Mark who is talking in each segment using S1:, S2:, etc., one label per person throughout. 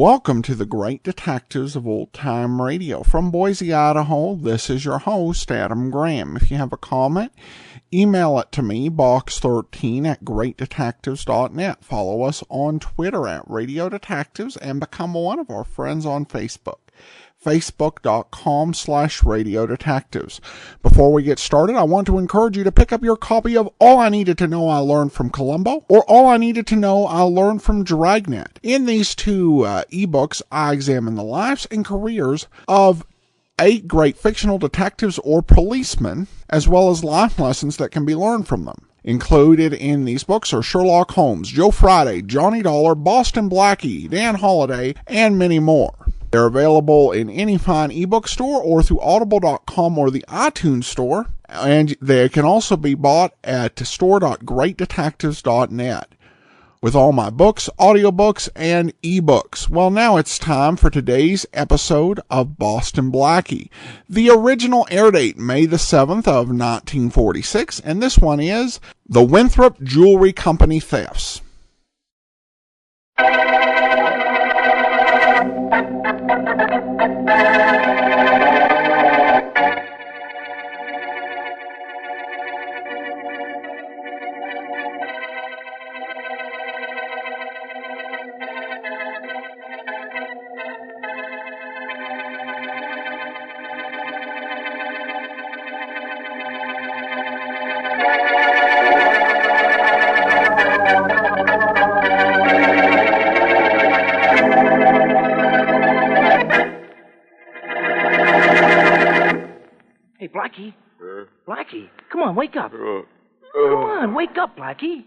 S1: Welcome to the Great Detectives of Old Time Radio. From Boise, Idaho, this is your host, Adam Graham. If you have a comment, email it to me, box13@greatdetectives.net. Follow us on Twitter @Radio Detectives and become one of our friends on Facebook. Facebook.com/Radio Detectives. Before we get started, I want to encourage you to pick up your copy of All I Needed to Know I Learned from Columbo or All I Needed to Know I Learned from Dragnet. In these two ebooks, I examine the lives and careers of 8 great fictional detectives or policemen, as well as life lessons that can be learned from them. Included in these books are Sherlock Holmes, Joe Friday, Johnny Dollar, Boston Blackie, Dan Holliday, and many more. They're available in any fine ebook store or through audible.com or the iTunes store, and they can also be bought at store.greatdetectives.net with all my books, audiobooks, and ebooks. Well, now it's time for today's episode of Boston Blackie. The original air date, May the 7th of 1946, and this one is The Winthrop Jewelry Company Thefts.
S2: Blackie? Blackie, come on, wake up. Come on, wake up, Blackie.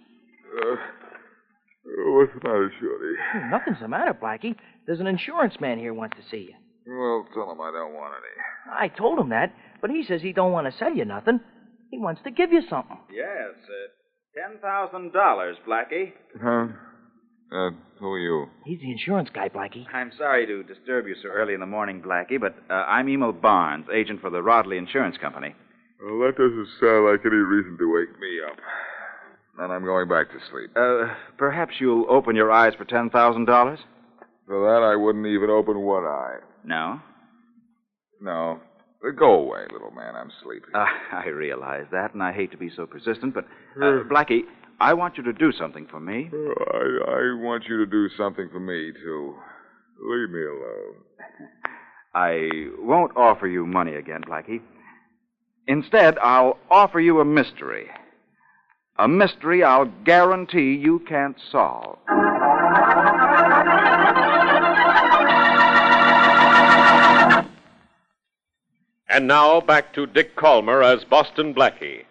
S3: What's the matter, Shorty?
S2: Nothing's the matter, Blackie. There's an insurance man here who wants to see you.
S3: Well, tell him I don't want any.
S2: I told him that, but he says he don't want to sell you nothing. He wants to give you something.
S4: Yes, $10,000, Blackie.
S3: Huh? Who are you?
S2: He's the insurance guy, Blackie.
S4: I'm sorry to disturb you so early in the morning, Blackie, but I'm Emil Barnes, agent for the Rodley Insurance Company.
S3: Well, that doesn't sound like any reason to wake me up. Then I'm going back to sleep.
S4: Perhaps you'll open your eyes for $10,000?
S3: For that, I wouldn't even open one eye.
S4: No?
S3: No. Go away, little man. I'm sleepy.
S4: I realize that, and I hate to be so persistent, but, Blackie, I want you to do something for me.
S3: I want you to do something for me, too. Leave me alone.
S4: I won't offer you money again, Blackie. Instead, I'll offer you a mystery. A mystery I'll guarantee you can't solve.
S5: And now back to Dick Calmer as Boston Blackie.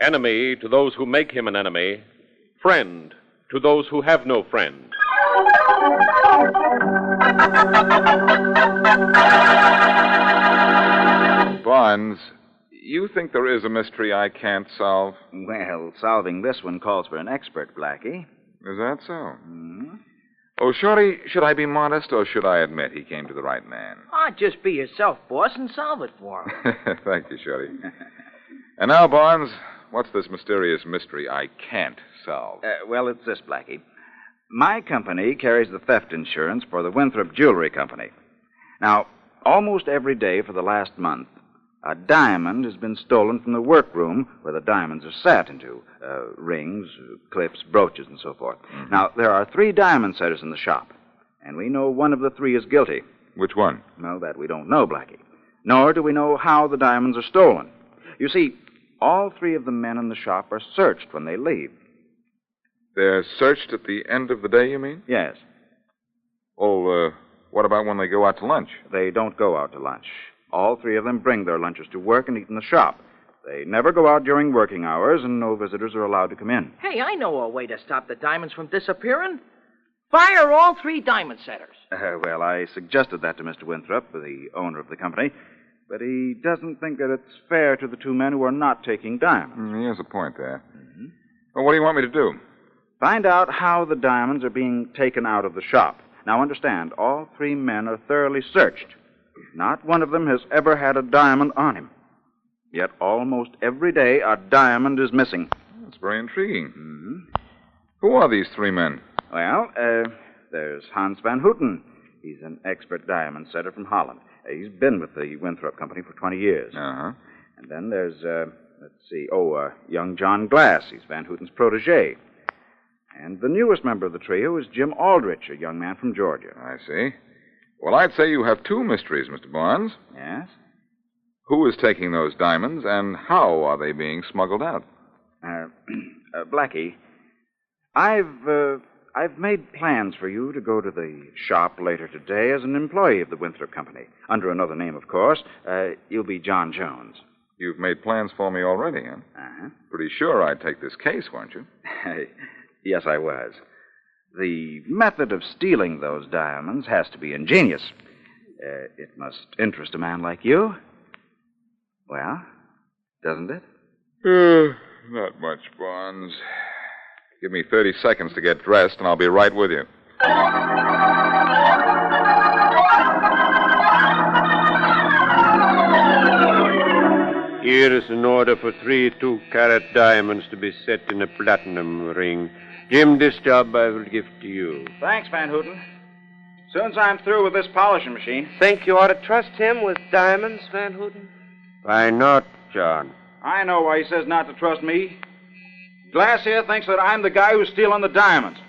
S5: Enemy to those who make him an enemy. Friend to those who have no friend.
S3: Barnes, you think there is a mystery I can't solve?
S4: Well, solving this one calls for an expert, Blackie.
S3: Is that so?
S4: Mm-hmm.
S3: Oh, Shorty, should I be modest or should I admit he came to the right man?
S2: Just be yourself, boss, and solve it for him.
S3: Thank you, Shorty. And now, Barnes, what's this mysterious mystery I can't solve?
S4: Well, it's this, Blackie. My company carries the theft insurance for the Winthrop Jewelry Company. Now, almost every day for the last month, a diamond has been stolen from the workroom where the diamonds are set into. Rings, clips, brooches, and so forth. Mm-hmm. Now, there are 3 diamond setters in the shop, and we know one of the 3 is guilty.
S3: Which one?
S4: Well, that we don't know, Blackie. Nor do we know how the diamonds are stolen. You see, all 3 of the men in the shop are searched when they leave.
S3: They're searched at the end of the day, you mean?
S4: Yes.
S3: Oh, what about when they go out to lunch?
S4: They don't go out to lunch. All 3 of them bring their lunches to work and eat in the shop. They never go out during working hours, and no visitors are allowed to come in.
S2: Hey, I know a way to stop the diamonds from disappearing. Fire all 3 diamond setters.
S4: Well, I suggested that to Mr. Winthrop, the owner of the company, but he doesn't think that it's fair to the 2 men who are not taking diamonds.
S3: He has a point there. Mm-hmm. Well, what do you want me to do?
S4: Find out how the diamonds are being taken out of the shop. Now, understand, all 3 men are thoroughly searched. Not one of them has ever had a diamond on him. Yet almost every day a diamond is missing.
S3: That's very intriguing.
S4: Mm-hmm.
S3: Who are these 3 men?
S4: Well, there's Hans Van Houten. He's an expert diamond setter from Holland. He's been with the Winthrop Company for 20 years.
S3: Uh-huh.
S4: And then there's, young John Glass. He's Van Houten's protege. And the newest member of the trio is Jim Aldrich, a young man from Georgia.
S3: I see. Well, I'd say you have two mysteries, Mr. Barnes.
S4: Yes?
S3: Who is taking those diamonds, and how are they being smuggled out?
S4: Blackie, I've made plans for you to go to the shop later today as an employee of the Winthrop Company. Under another name, of course. You'll be John Jones.
S3: You've made plans for me already, huh?
S4: Uh-huh.
S3: Pretty sure I'd take this case, weren't you?
S4: Yes, I was. The method of stealing those diamonds has to be ingenious. It must interest a man like you. Well, doesn't it?
S3: Not much, Barnes. Give me 30 seconds to get dressed, and I'll be right with you.
S6: Here is an order for 3 2-carat diamonds to be set in a platinum ring. Jim, this job I will give to you.
S4: Thanks, Van Houten. Soon as I'm through with this polishing machine.
S7: Think you ought to trust him with diamonds, Van Houten?
S6: Why not, John?
S4: I know why he says not to trust me. Glass here thinks that I'm the guy who's stealing the diamonds.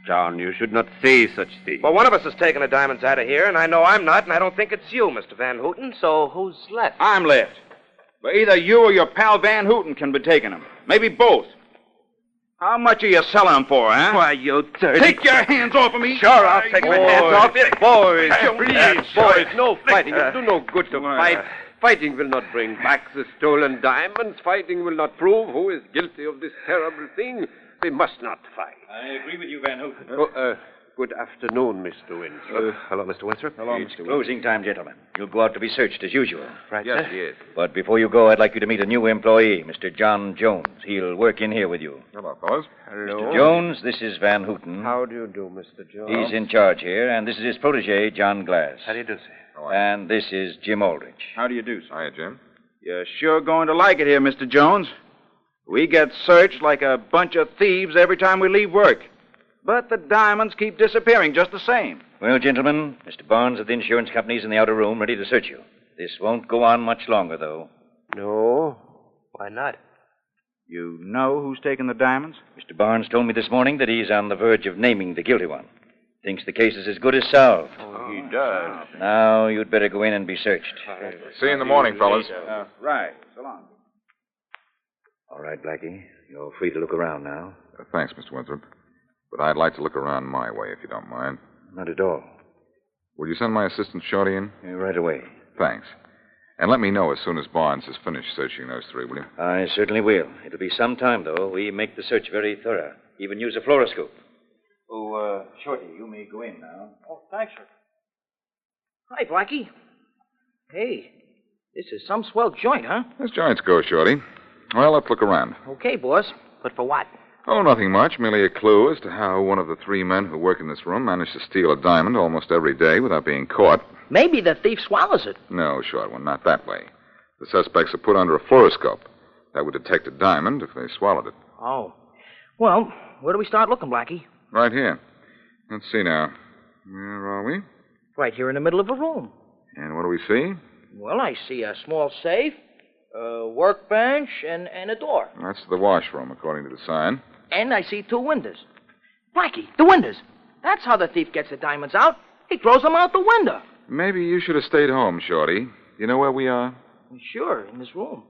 S6: John, you should not say such things.
S7: Well, one of us is taking the diamonds out of here, and I know I'm not, and I don't think it's you, Mr. Van Houten, so who's left?
S4: I'm left. But either you or your pal Van Houten can be taking them. Maybe both. How much are you selling them for, huh?
S6: Why, you dirty...
S4: Take your hands off of me.
S6: Sure, I'll take my hands off you. Boys,
S4: Please,
S6: boys, no fighting. It'll do no good to fight. Fighting will not bring back the stolen diamonds. Fighting will not prove who is guilty of this terrible thing. We must not fight.
S4: I agree with you, Van Houten.
S6: Good afternoon, Mr. Winthrop.
S7: Hello, Mr. Winthrop.
S4: Hello,
S8: It's
S4: Mr. Winthrop.
S8: closing time, gentlemen. You'll go out to be searched as usual.
S7: Right,
S3: Yes,
S7: sir.
S3: he is.
S8: But before you go, I'd like you to meet a new employee, Mr. John Jones. He'll work in here with you.
S3: Hello, fellas.
S6: Hello.
S8: Jones, this is Van Houten.
S6: How do you do, Mr. Jones?
S8: He's in charge here, and this is his protege, John Glass.
S7: How do you do, sir?
S8: And this is Jim Aldrich.
S4: How do you do, sir?
S3: Hiya, Jim.
S4: You're sure going to like it here, Mr. Jones. We get searched like a bunch of thieves every time we leave work. But the diamonds keep disappearing just the same.
S8: Well, gentlemen, Mr. Barnes of the insurance company is in the outer room, ready to search you. This won't go on much longer, though.
S6: No.
S7: Why not?
S4: You know who's taking the diamonds?
S8: Mr. Barnes told me this morning that he's on the verge of naming the guilty one. Thinks the case is as good as solved.
S6: Oh, he does.
S8: Now, you'd better go in and be searched.
S3: See you in the morning, fellas.
S4: Right. So long.
S8: All right, Blackie. You're free to look around now.
S3: Thanks, Mr. Winthrop. But I'd like to look around my way, if you don't mind.
S8: Not at all.
S3: Will you send my assistant Shorty in?
S8: Right away.
S3: Thanks. And let me know as soon as Barnes has finished searching those 3, will you?
S8: I certainly will. It'll be some time, though. We make the search very thorough. Even use a fluoroscope. Oh, Shorty, you may go in now.
S2: Oh, thanks, sir. Hi, Blackie. Hey, this is some swell joint, huh?
S3: As joints go, Shorty. Well, let's look around.
S2: Okay, boss. But for what?
S3: Oh, nothing much. Merely a clue as to how one of the 3 men who work in this room managed to steal a diamond almost every day without being caught.
S2: Maybe the thief swallows it.
S3: No, short one, not that way. The suspects are put under a fluoroscope. That would detect a diamond if they swallowed it.
S2: Oh. Well, where do we start looking, Blackie?
S3: Right here. Let's see now. Where are we?
S2: Right here in the middle of a room.
S3: And what do we see?
S2: Well, I see a small safe, a workbench, and a door.
S3: That's the washroom, according to the sign.
S2: And I see 2 windows. Blackie, the windows. That's how the thief gets the diamonds out. He throws them out the window.
S3: Maybe you should have stayed home, Shorty. You know where we are?
S2: Sure, in this room.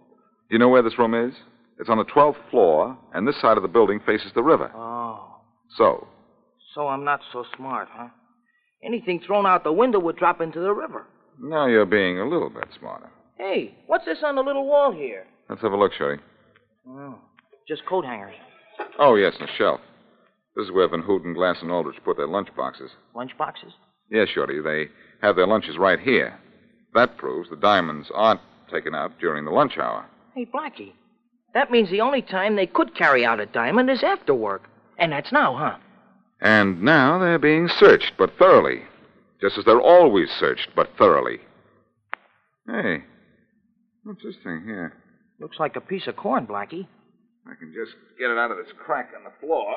S3: Do you know where this room is? It's on the 12th floor, and this side of the building faces the river.
S2: Oh.
S3: So?
S2: So I'm not so smart, huh? Anything thrown out the window would drop into the river.
S3: Now you're being a little bit smarter.
S2: Hey, what's this on the little wall here?
S3: Let's have a look, Shorty.
S2: Oh, just coat hangers.
S3: Oh, yes, on the shelf. This is where Van Houten, Glass, and Aldrich put their lunch boxes.
S2: Lunch boxes?
S3: Yes, Shorty, they have their lunches right here. That proves the diamonds aren't taken out during the lunch hour.
S2: Hey, Blackie, that means the only time they could carry out a diamond is after work. And that's now, huh?
S3: And now they're being searched, but thoroughly. Just as they're always searched, but thoroughly. Hey, what's this thing here?
S2: Looks like a piece of corn, Blackie.
S3: I can just get it out of this crack on the floor.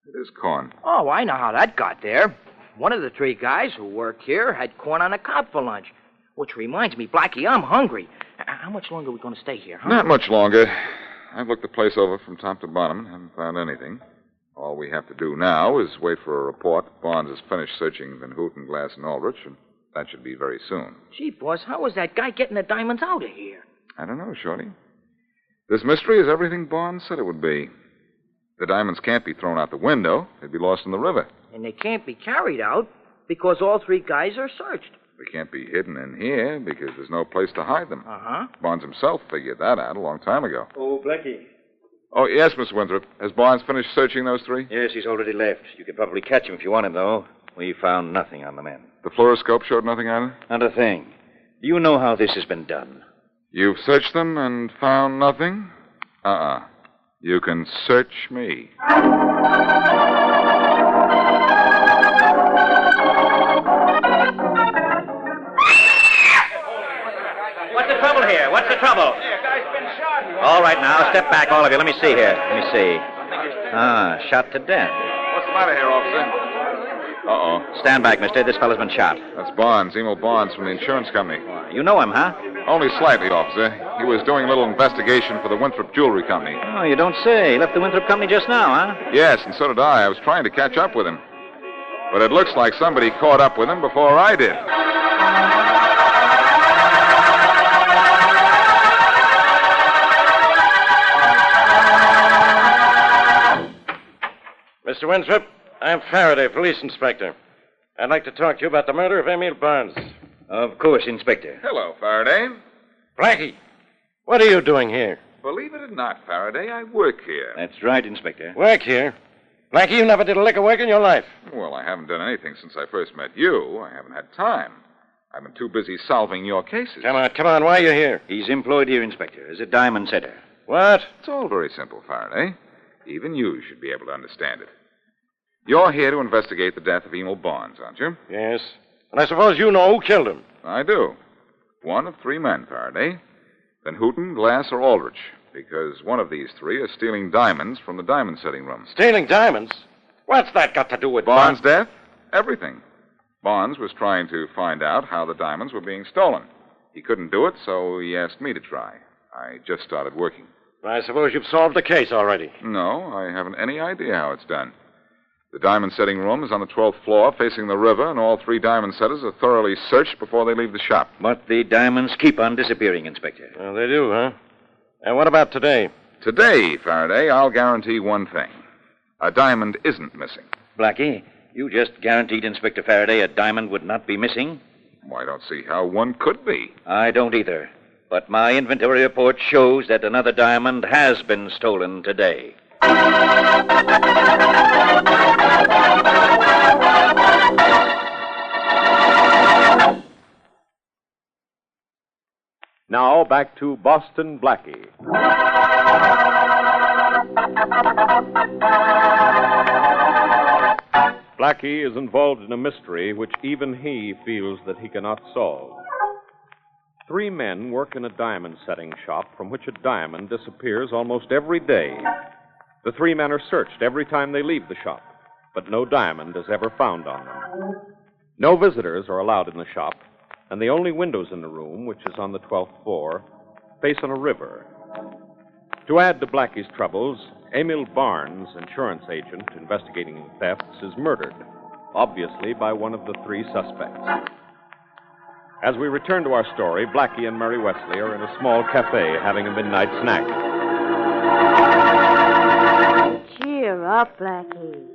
S3: It is corn.
S2: Oh, I know how that got there. One of the three guys who work here had corn on the cob for lunch. Which reminds me, Blackie, I'm hungry. How much longer are we going to stay here, huh?
S3: Not much longer. I've looked the place over from top to bottom and haven't found anything. All we have to do now is wait for a report that Barnes has finished searching Van Houten, Glass, and Aldrich, and that should be very soon.
S2: Gee, boss, how was that guy getting the diamonds out of here?
S3: I don't know, Shorty. This mystery is everything Barnes said it would be. The diamonds can't be thrown out the window. They'd be lost in the river.
S2: And they can't be carried out because all three guys are searched.
S3: They can't be hidden in here because there's no place to hide them.
S2: Uh-huh.
S3: Barnes himself figured that out a long time ago.
S8: Oh, Blackie.
S3: Oh, yes, Mr. Winthrop. Has Barnes finished searching those three?
S8: Yes, he's already left. You could probably catch him if you want him, though. We found nothing on the men.
S3: The fluoroscope showed nothing either?
S8: Not a thing. Do you know how this has been done?
S3: You've searched them and found nothing? Uh-uh. You can search me.
S8: What's the trouble here? What's the trouble? All right, now, step back, all of you. Let me see here. Let me see. Ah, shot to death.
S3: What's the matter here, officer? Uh-oh.
S8: Stand back, mister. This fellow's been shot.
S3: That's Barnes, Emil Barnes from the insurance company.
S8: You know him, huh?
S3: Only slightly, officer. He was doing a little investigation for the Winthrop Jewelry Company.
S8: Oh, you don't say. He left the Winthrop Company just now, huh?
S3: Yes, and so did I. I was trying to catch up with him. But it looks like somebody caught up with him before I did.
S9: Mr. Winthrop, I'm Faraday, police inspector. I'd like to talk to you about the murder of Emil Barnes.
S8: Of course, Inspector.
S3: Hello, Faraday.
S9: Blackie, what are you doing here?
S3: Believe it or not, Faraday, I work here.
S8: That's right, Inspector.
S9: Work here? Blackie, you never did a lick of work in your life.
S3: Well, I haven't done anything since I first met you. I haven't had time. I've been too busy solving your cases.
S9: Come on, why are you here?
S8: He's employed here, Inspector, as a diamond setter.
S9: What?
S3: It's all very simple, Faraday. Even you should be able to understand it. You're here to investigate the death of Emil Barnes, aren't you?
S9: Yes. And I suppose you know who killed him.
S3: I do. One of three men, Faraday. Van Houten, Glass, or Aldrich. Because one of these three is stealing diamonds from the diamond setting room.
S9: Stealing diamonds? What's that got to do with
S3: Barnes' death? Everything. Barnes was trying to find out how the diamonds were being stolen. He couldn't do it, so he asked me to try. I just started working.
S9: I suppose you've solved the case already.
S3: No, I haven't any idea how it's done. The diamond setting room is on the 12th floor, facing the river, and all three diamond setters are thoroughly searched before they leave the shop.
S8: But the diamonds keep on disappearing, Inspector.
S9: Well, they do, huh? And what about today?
S3: Today, Faraday, I'll guarantee one thing. A diamond isn't missing.
S8: Blackie, you just guaranteed Inspector Faraday a diamond would not be missing?
S3: Well, I don't see how one could be.
S8: I don't either. But my inventory report shows that another diamond has been stolen today.
S5: Now back to Boston Blackie. Blackie is involved in a mystery which even he feels that he cannot solve. Three men work in a diamond setting shop from which a diamond disappears almost every day. The three men are searched every time they leave the shop, but no diamond is ever found on them. No visitors are allowed in the shop, and the only windows in the room, which is on the 12th floor, face on a river. To add to Blackie's troubles, Emil Barnes, insurance agent investigating thefts, is murdered, obviously by one of the three suspects. As we return to our story, Blackie and Mary Wesley are in a small cafe having a midnight snack.
S10: Cheer up, Blackie.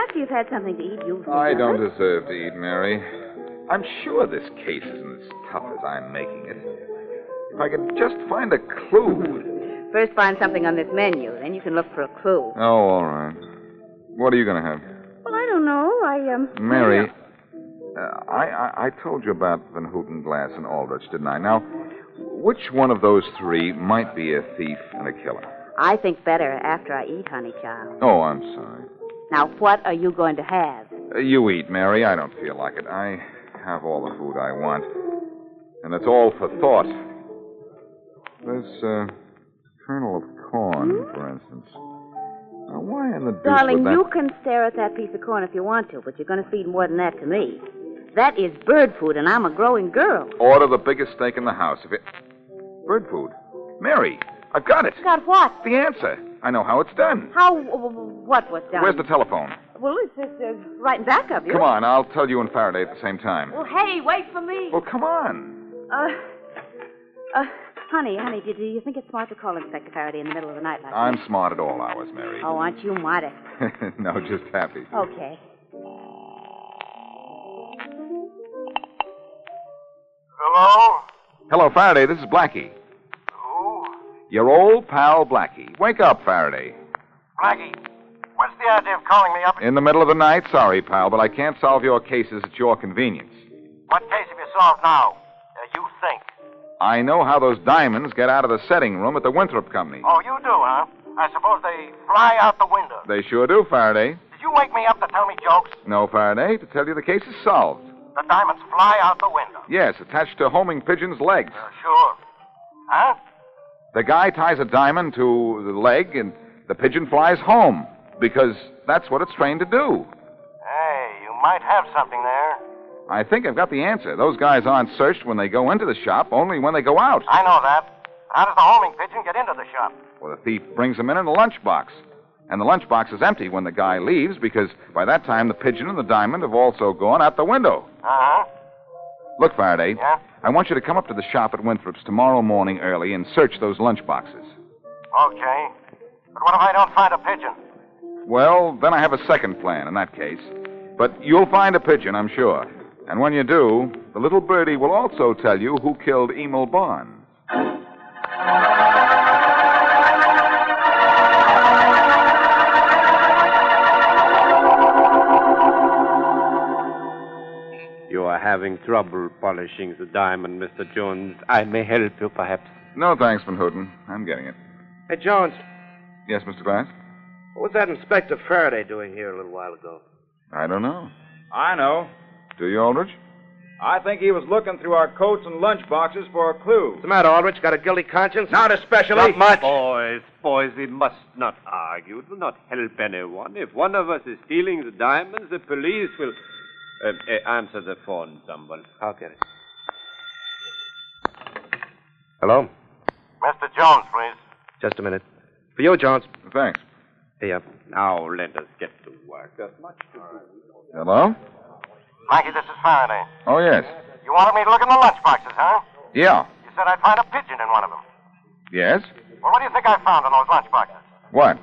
S10: After you've had something to eat, you'll feel
S3: I don't
S10: better.
S3: deserve to eat, Mary. I'm sure this case isn't as tough as I'm making it. If I could just find a clue.
S10: First, find something on this menu. Then you can look for a clue.
S3: Oh, all right. What are you going to have?
S10: Well, I don't know.
S3: Mary, I told you about Van Houten, Glass, and Aldrich, didn't I? Now, which one of those three might be a thief and a killer?
S10: I think better after I eat, honey child.
S3: Oh, I'm sorry.
S10: Now, what are you going to have?
S3: You eat, Mary. I don't feel like it. I have all the food I want. And it's all for thought. This kernel of corn, for instance. Now, why in the deuce
S10: Darling,
S3: would that...
S10: you can stare at that piece of corn if you want to, but you're going to feed more than that to me. That is bird food, and I'm a growing girl.
S3: Order the biggest steak in the house. If it... Bird food. Mary, I've got it.
S10: Got what?
S3: The answer. I know how it's done.
S10: How? What was done?
S3: Where's the telephone?
S10: Well, it's right in back of you.
S3: Come on, I'll tell you and Faraday at the same time.
S10: Well, hey, wait for me.
S3: Well, come on.
S10: Honey, do you think it's smart to call Inspector Faraday in the middle of the night like
S3: I'm
S10: that?
S3: smart at all hours, Mary.
S10: Oh, aren't you modest?
S3: No, just happy.
S10: Okay.
S11: Hello?
S3: Hello, Faraday. This is Blackie.
S11: Who?
S3: Your old pal, Blackie. Wake up, Faraday.
S11: Blackie, what's the idea of calling me up?
S3: In the middle of the night? Sorry, pal, but I can't solve your cases at your convenience.
S11: What case have you solved now? You think.
S3: I know how those diamonds get out of the setting room at the Winthrop Company.
S11: Oh, you do, huh? I suppose they fly out the window.
S3: They sure do, Faraday.
S11: Did you wake me up to tell me jokes?
S3: No, Faraday. To tell you the case is solved.
S11: The diamonds fly out the window.
S3: Yes, attached to homing pigeon's legs.
S11: Sure. Huh?
S3: The guy ties a diamond to the leg, and the pigeon flies home, because that's what it's trained to do.
S11: Hey, you might have something there.
S3: I think I've got the answer. Those guys aren't searched when they go into the shop, only when they go out.
S11: I know that. How does the homing pigeon get into the shop?
S3: Well, the thief brings them in a lunchbox. And the lunchbox is empty when the guy leaves, because by that time the pigeon and the diamond have also gone out the window.
S11: Uh-huh.
S3: Look, Faraday.
S11: Yeah?
S3: I want you to come up to the shop at Winthrop's tomorrow morning early and search those lunchboxes.
S11: Okay. But what if I don't find a pigeon?
S3: Well, then I have a second plan in that case. But you'll find a pigeon, I'm sure. And when you do, the little birdie will also tell you who killed Emil Barnes.
S6: You are having trouble polishing the diamond, Mr. Jones. I may help you, perhaps.
S3: No, thanks, Van Houten. I'm getting it.
S7: Hey, Jones,
S3: Yes, Mr. Glass?
S7: what was that Inspector Faraday doing here a little while ago?
S3: I don't know.
S4: I know.
S3: Do you, Aldrich?
S4: I think he was looking through our coats and lunch boxes for a clue.
S7: What's the matter, Aldrich? Got a guilty conscience?
S4: Not especially.
S7: Not much.
S6: Boys, we must not argue. It will not help anyone. If one of us is stealing the diamonds, the police will... answer the phone, someone.
S7: I'll get it. Hello?
S11: Mr. Jones, please.
S7: Just a minute. For you, Jones.
S3: Thanks.
S7: Here.
S6: Now let us get to work. There's much to do.
S3: Hello?
S11: Blackie, this is Faraday.
S3: Oh, yes.
S11: You wanted me to look in the lunch boxes, huh?
S3: Yeah.
S11: You said I'd find a pigeon in one of them.
S3: Yes?
S11: Well, what do you think I found in those lunch boxes?
S3: What?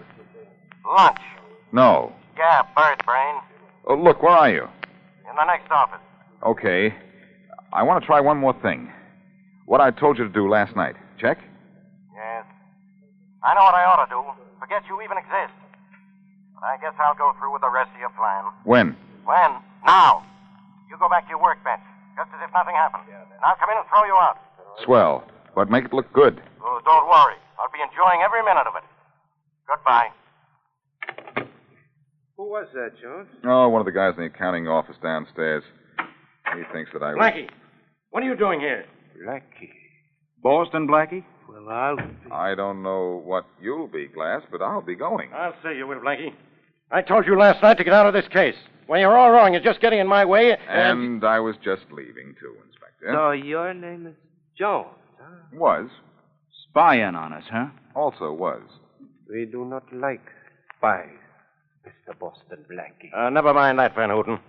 S11: Lunch.
S3: No.
S11: Yeah, bird brain.
S3: Oh, look, where are you?
S11: In the next office.
S3: Okay. I want to try one more thing. What I told you to do last night. Check?
S11: Yes. I know what I ought to do. Forget you even exist. But I guess I'll go through with the rest of your plan.
S3: When?
S11: When? Now. You go back to your workbench, just as if nothing happened. And I'll come in and throw you out.
S3: Swell. But make it look good.
S11: Oh, don't worry. I'll be enjoying every minute of it. Goodbye.
S7: Who was that, Jones?
S3: Oh, one of the guys in the accounting office downstairs. He thinks that I was...
S7: Blackie, what are you doing here?
S6: Blackie.
S4: Boston, Blackie?
S7: Well, I'll...
S3: I don't know what you'll be, Glass, but I'll be going.
S7: I'll see you will, Blackie. I told you last night to get out of this case. Well, you're all wrong. You're just getting in my way.
S3: And I was just leaving, too, Inspector.
S7: So your name is Jones, huh?
S3: Was.
S4: Spying on us, huh?
S3: Also was.
S6: We do not like spies, Mr. Boston Blackie.
S7: Never mind that, Van Houten.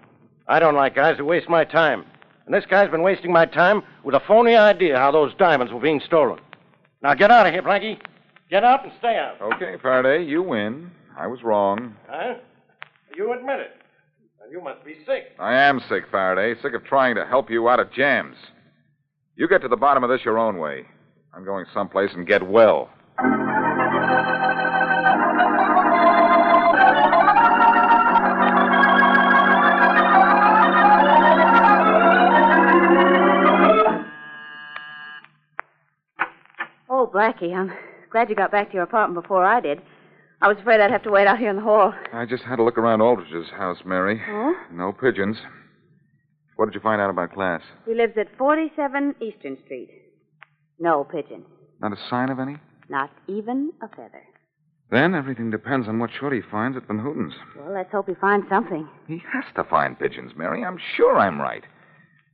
S7: I don't like guys who waste my time. And this guy's been wasting my time with a phony idea how those diamonds were being stolen. Now get out of here, Blackie. Get out and stay out.
S3: Okay, Faraday, you win. I was wrong.
S7: Huh? You admit it. And you must be sick.
S3: I am sick, Faraday. Sick of trying to help you out of jams. You get to the bottom of this your own way. I'm going someplace and get well.
S10: Oh, Blackie, I'm glad you got back to your apartment before I did. I was afraid I'd have to wait out here in the hall.
S3: I just had to look around Aldrich's house, Mary.
S10: Oh?
S3: No pigeons. What did you find out about Class?
S10: He lives at 47 Eastern Street. No pigeon.
S3: Not a sign of any?
S10: Not even a feather.
S3: Then everything depends on what Shorty finds at Van Houten's.
S10: Well, let's hope he finds something.
S3: He has to find pigeons, Mary. I'm sure I'm right.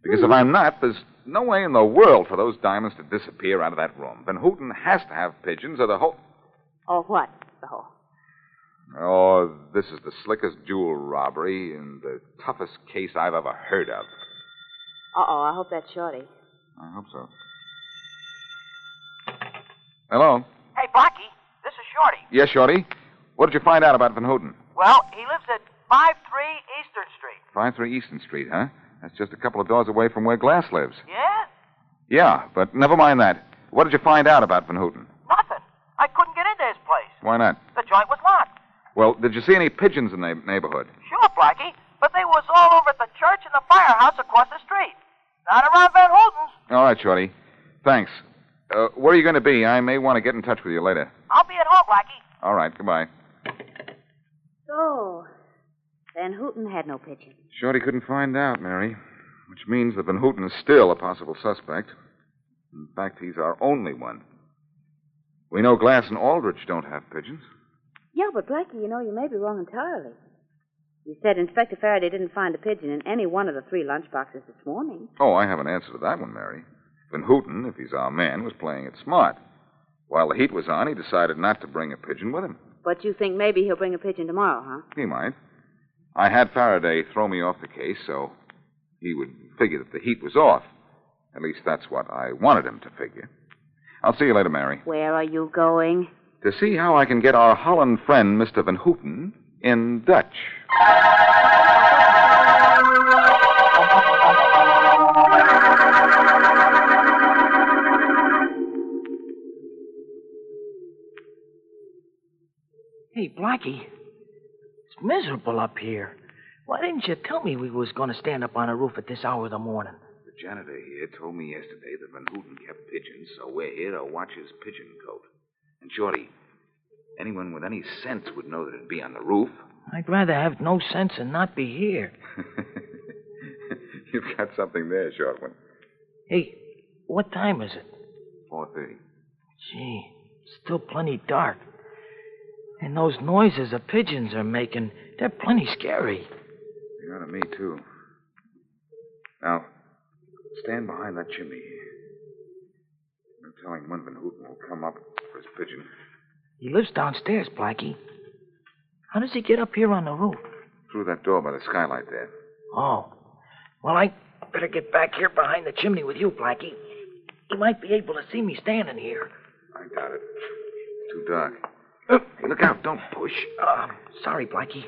S3: Because if I'm not, there's no way in the world for those diamonds to disappear out of that room. Van Houten has to have pigeons or the whole...
S10: Oh, what? The whole...
S3: Oh, this is the slickest jewel robbery and the toughest case I've ever heard of.
S10: Uh-oh, I hope that's Shorty.
S3: I hope so. Hello?
S11: Hey, Blackie, this is Shorty.
S3: Yes, Shorty? What did you find out about Van Houten?
S11: Well, he lives at 53 Eastern Street.
S3: 53 Eastern Street, huh? That's just a couple of doors away from where Glass lives.
S11: Yeah?
S3: Yeah, but never mind that. What did you find out about Van Houten?
S11: Nothing. I couldn't get into his place.
S3: Why not?
S11: The joint was locked.
S3: Well, did you see any pigeons in the neighborhood?
S11: Sure, Blackie, but they was all over at the church and the firehouse across the street. Not around Van Houten's.
S3: All right, Shorty. Thanks. Where are you going to be? I may want to get in touch with you later.
S11: I'll be at home, Blackie.
S3: All right, goodbye.
S10: So, Van Houten had no pigeon.
S3: Shorty couldn't find out, Mary, which means that Van Houten is still a possible suspect. In fact, he's our only one. We know Glass and Aldrich don't have pigeons.
S10: Yeah, but Blackie, you may be wrong entirely. You said Inspector Faraday didn't find a pigeon in any one of the 3 lunchboxes this morning.
S3: Oh, I have an answer to that one, Mary. Van Houten, if he's our man, was playing it smart. While the heat was on, he decided not to bring a pigeon with him.
S10: But you think maybe he'll bring a pigeon tomorrow, huh?
S3: He might. I had Faraday throw me off the case, so he would figure that the heat was off. At least that's what I wanted him to figure. I'll see you later, Mary.
S10: Where are you going?
S3: To see how I can get our Holland friend, Mr. Van Houten, in Dutch.
S2: Hey, Blackie, it's miserable up here. Why didn't you tell me we was going to stand up on a roof at this hour of the morning?
S3: The janitor here told me yesterday that Van Houten kept pigeons, so we're here to watch his pigeon cote. And, Shorty, anyone with any sense would know that it'd be on the roof.
S2: I'd rather have no sense and not be here.
S3: You've got something there, short one.
S2: Hey, what time is it?
S3: 4:30.
S2: Gee, still plenty dark. And those noises the pigeons are making, they're plenty scary.
S3: They are to me, too. Now, stand behind that chimney. I'm telling when Van Houten will come up for his pigeon.
S2: He lives downstairs, Blackie. How does he get up here on the roof?
S3: Through that door by the skylight there.
S2: Oh. Well, I better get back here behind the chimney with you, Blackie. He might be able to see me standing here.
S3: I doubt it. It's too dark. Hey, look out. Don't push.
S2: Sorry, Blackie.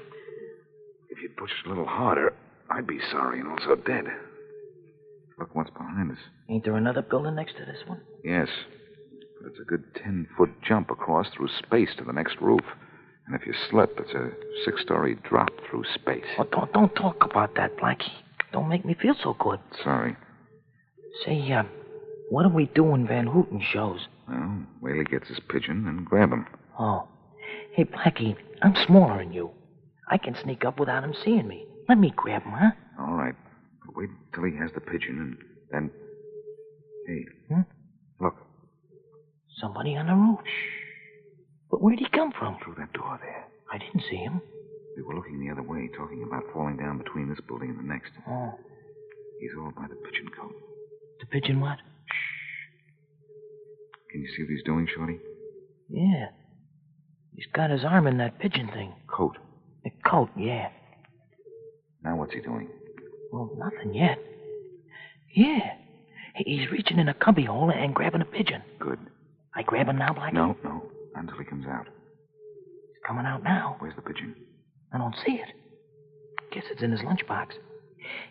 S3: If you'd pushed a little harder, I'd be sorry and also dead. Look what's behind us.
S2: Ain't there another building next to this one?
S3: Yes. But it's a good 10-foot jump across through space to the next roof. And if you slip, it's a 6-story drop through space.
S2: Oh, don't talk about that, Blackie. Don't make me feel so good.
S3: Sorry.
S2: Say, what do we do when Van Houten shows?
S3: Well, Whaley gets his pigeon and grab him.
S2: Oh. Hey, Blackie, I'm smaller than you. I can sneak up without him seeing me. Let me grab him, huh?
S3: All right. But wait till he has the pigeon and then... Hey. Look.
S2: Somebody on the roof. Shh. But where'd he come from?
S3: Through that door there.
S2: I didn't see him.
S3: We were looking the other way, talking about falling down between this building and the next.
S2: Oh.
S3: He's all by the pigeon cote.
S2: The pigeon what?
S3: Shh. Can you see what he's doing, Shorty?
S2: Yeah. He's got his arm in that pigeon thing.
S3: Coat.
S2: The coat, yeah.
S3: Now what's he doing?
S2: Well, nothing yet. Yeah. He's reaching in a cubby hole and grabbing a pigeon.
S3: Good.
S2: I grab him now, Blackie?
S3: No. Until he comes out.
S2: He's coming out now.
S3: Where's the pigeon?
S2: I don't see it. Guess it's in his lunchbox.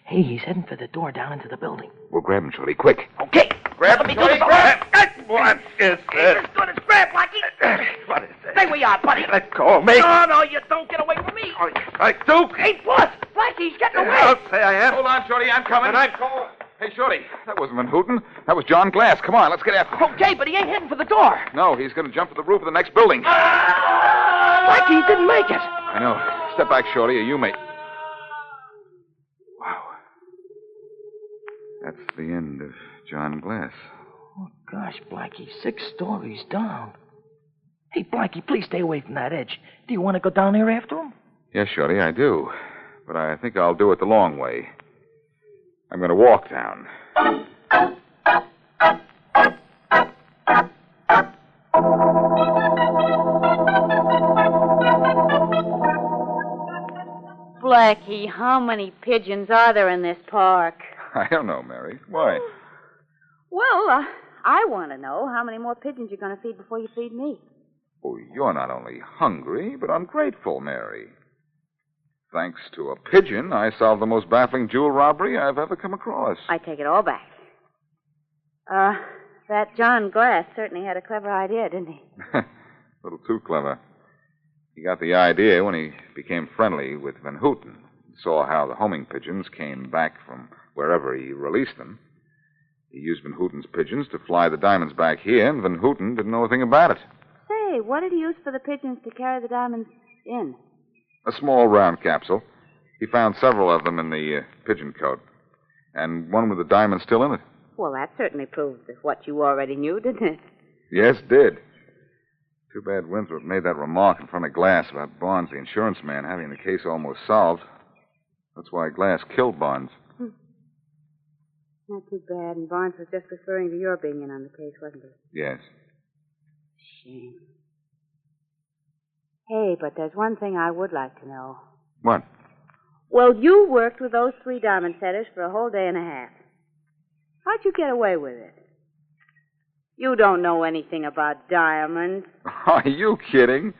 S2: Hey, he's heading for the door down into the building.
S3: We'll grab him, Shorty. Quick.
S2: Okay.
S6: Grab him, Shorty. Grab. What is this?
S2: As good as grab, Blackie.
S6: What is this?
S2: Stay where you are, buddy.
S6: Let go of me.
S2: No, you don't get away from me.
S6: I do.
S2: Hey, what? Blackie's getting away.
S6: I'll say I am.
S3: Hold on, Shorty. I'm coming.
S6: And I'm going.
S3: Hey, Shorty. That wasn't Van Houten. That was John Glass. Come on, let's get after him.
S2: Okay, but he ain't heading for the door.
S3: No, he's going to jump to the roof of the next building.
S2: Blackie didn't make it.
S3: I know. Step back, Shorty, or you may... Wow. That's the end of John Glass.
S2: Oh, gosh, Blackie, 6 stories down. Hey, Blackie, please stay away from that edge. Do you want to go down there after him?
S3: Yes, Shorty, I do. But I think I'll do it the long way. I'm going to walk down.
S10: Blackie, how many pigeons are there in this park?
S3: I don't know, Mary. Why?
S10: Well, I want to know how many more pigeons you're going to feed before you feed me.
S3: Oh, you're not only hungry, but ungrateful, Mary. Thanks to a pigeon, I solved the most baffling jewel robbery I've ever come across.
S10: I take it all back. That John Glass certainly had a clever idea, didn't he?
S3: A little too clever. He got the idea when he became friendly with Van Houten. Saw how the homing pigeons came back from wherever he released them. He used Van Houten's pigeons to fly the diamonds back here, and Van Houten didn't know a thing about it.
S10: Say, what did he use for the pigeons to carry the diamonds in?
S3: A small round capsule. He found several of them in the pigeon cote, and one with the diamond still in it.
S10: Well, that certainly proves what you already knew, didn't it?
S3: Yes, it did. Too bad Winthrop made that remark in front of Glass about Barnes, the insurance man, having the case almost solved. That's why Glass killed Barnes.
S10: Not too bad, and Barnes was just referring to your being in on the case, wasn't he?
S3: Yes.
S10: Shame. Hey, but there's one thing I would like to know.
S3: What?
S10: Well, you worked with those 3 diamond setters for a whole day and a half. How'd you get away with it? You don't know anything about diamonds.
S3: Are you kidding?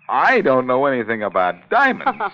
S3: I don't know anything about diamonds.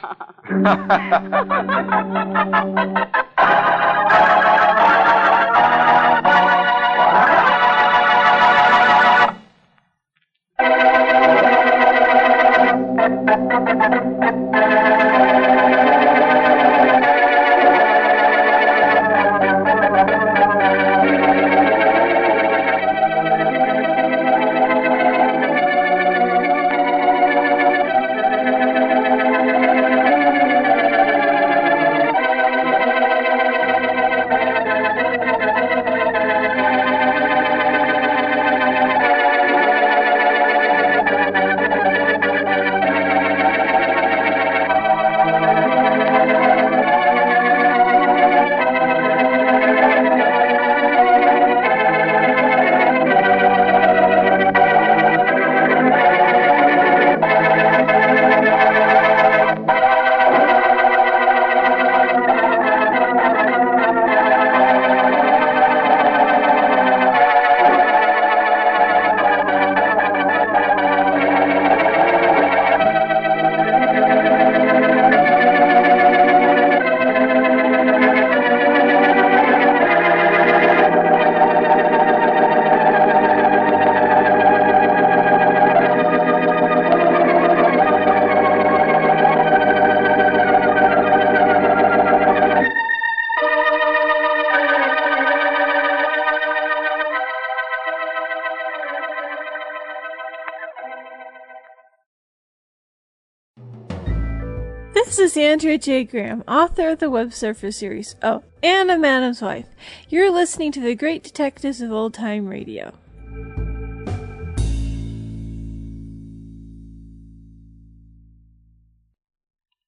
S12: This is Andrea J. Graham, author of the Web Surfer series. Oh, and a Madam's Wife. You're listening to the Great Detectives of Old Time Radio.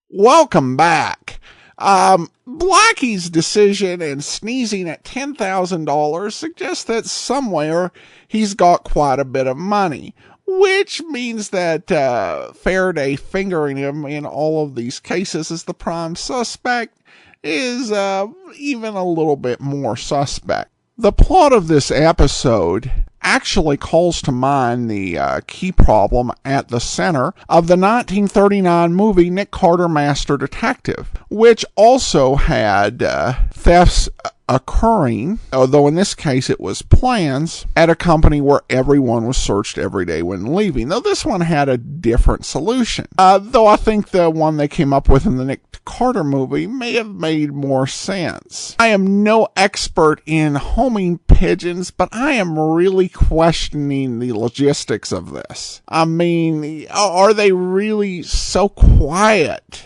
S1: Welcome back. Blackie's decision and sneezing at $10,000 suggests that somewhere he's got quite a bit of money, which means that Faraday fingering him in all of these cases as the prime suspect is even a little bit more suspect. The plot of this episode actually calls to mind the key problem at the center of the 1939 movie Nick Carter, Master Detective, which also had thefts occurring, although in this case it was plans, at a company where everyone was searched every day when leaving. Though this one had a different solution. Though I think the one they came up with in the Nick Carter movie may have made more sense. I am no expert in homing pigeons, but I am really questioning the logistics of this. I mean, are they really so quiet?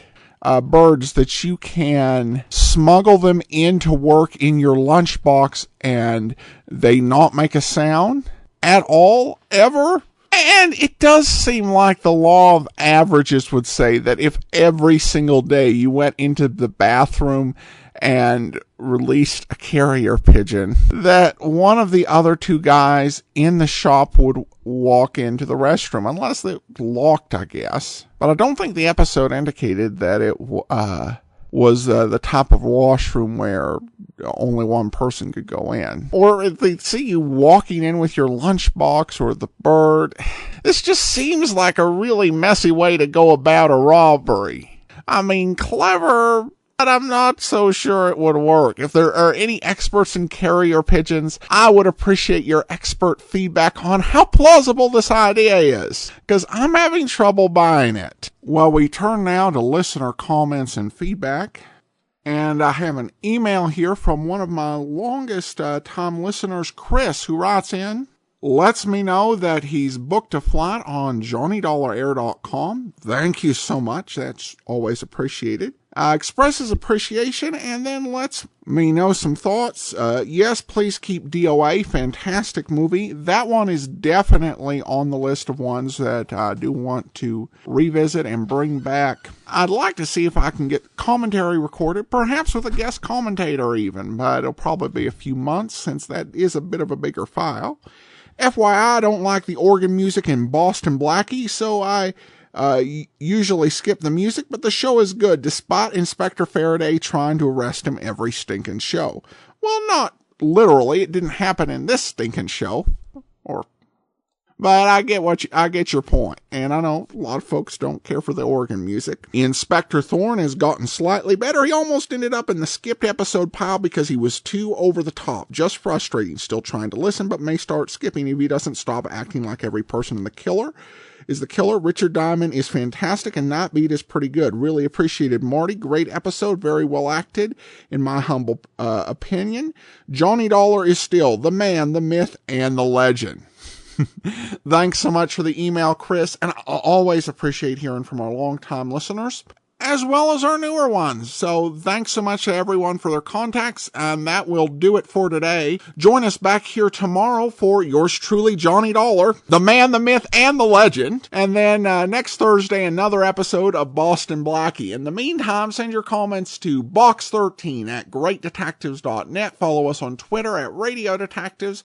S1: Birds that you can smuggle them into work in your lunchbox and they not make a sound at all, ever? And it does seem like the law of averages would say that if every single day you went into the bathroom and released a carrier pigeon, that one of the other two guys in the shop would walk into the restroom, unless they locked, I guess. But I don't think the episode indicated that it was the type of washroom where only one person could go in. Or if they see you walking in with your lunchbox or the bird, this just seems like a really messy way to go about a robbery. I mean, clever, but I'm not so sure it would work. If there are any experts in carrier pigeons, I would appreciate your expert feedback on how plausible this idea is, because I'm having trouble buying it. Well, we turn now to listener comments and feedback. And I have an email here from one of my longest time listeners, Chris, who writes in, lets me know that he's booked a flight on JohnnyDollarAir.com. Thank you so much. That's always appreciated. Expresses appreciation and then lets me know some thoughts. Yes, please keep DOA. Fantastic movie. That one is definitely on the list of ones that I do want to revisit and bring back. I'd like to see if I can get commentary recorded, perhaps with a guest commentator even, but it'll probably be a few months since that is a bit of a bigger file. FYI, I don't like the organ music in Boston Blackie, so I usually skip the music, but the show is good, despite Inspector Faraday trying to arrest him every stinking show. Well, not literally. It didn't happen in this stinking show. But I get your point, and I know a lot of folks don't care for the organ music. Inspector Thorne has gotten slightly better. He almost ended up in the skipped episode pile because he was too over the top. Just frustrating. Still trying to listen, but may start skipping if he doesn't stop acting like every person in the killer is the killer. Richard Diamond is fantastic, and Nightbeat is pretty good. Really appreciated Marty. Great episode. Very well acted, in my humble opinion. Johnny Dollar is still the man, the myth, and the legend. Thanks so much for the email, Chris, and I always appreciate hearing from our longtime listeners, as well as our newer ones. So thanks so much to everyone for their contacts, and that will do it for today. Join us back here tomorrow for yours truly, Johnny Dollar, the man, the myth, and the legend. And then next Thursday, another episode of Boston Blackie. In the meantime, send your comments to box13 at greatdetectives.net. Follow us on Twitter at Radio Detectives.